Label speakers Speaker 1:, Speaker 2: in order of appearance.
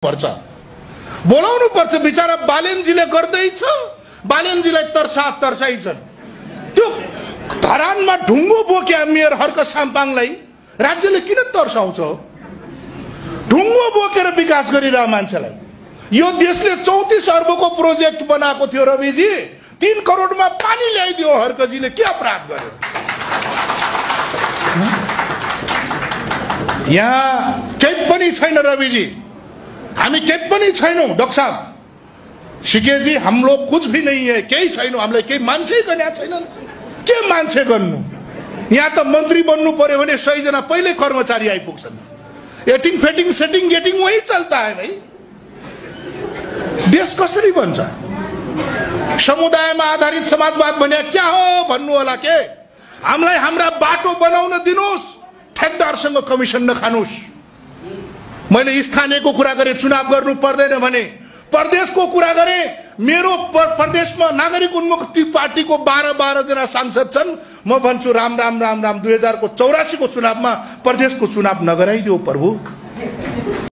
Speaker 1: पर्छ बोलाउनु पर्छ बिचारा बालेनजीले गर्दैछ बालेनजीलाई तर्साइछन् त्यो धरानमा ढुङ्गो बोक्या मेयर हर्क साम्पाङलाई राज्यले किन तर्साउँछ ढुङ्गो बोकेर विकास गरिरह मान्छेलाई यो देशले 34 अर्बको प्रोजेक्ट बनाएको थियो रविजी 3 करोडमा पानी ल्याइदियो हर्कजीले के अपराध गर्यो यहाँ केही पनि छैन रविजी हामी केही पनि छैनौं डाक्टर साहब सिकेजी हम लोग कुछ भी नहीं है केही छैनौं हामीलाई केही मान्छे गन्या छैनन् के मान्छे गर्नु यहाँ त मन्त्री बन्नु पर्यो भने 100 जना पहिले कर्मचारी आइपुग्छन् एटिङ फेटिङ सेटिङ गेटिङ वही चलता है भाई देश कसरी बन्छ समुदायमा आधारित समाजवाद भने क्या हो भन्नु होला के हामीलाई हाम्रा बाटो बनाउन दिनुस् ठेकदारसँग कमिसन नखानुस् मैले स्थानीयको कुरा गरे चुनाव गर्नु पर्दैन भने प्रदेशको कुरा गरे मेरो प्रदेशमा नागरिक उन्मुक्ति पार्टीको 12 जना सांसद छन् म भन्छु राम 2000 को 84 को चुनावमा प्रदेशको चुनाव नगराइदियो प्रभु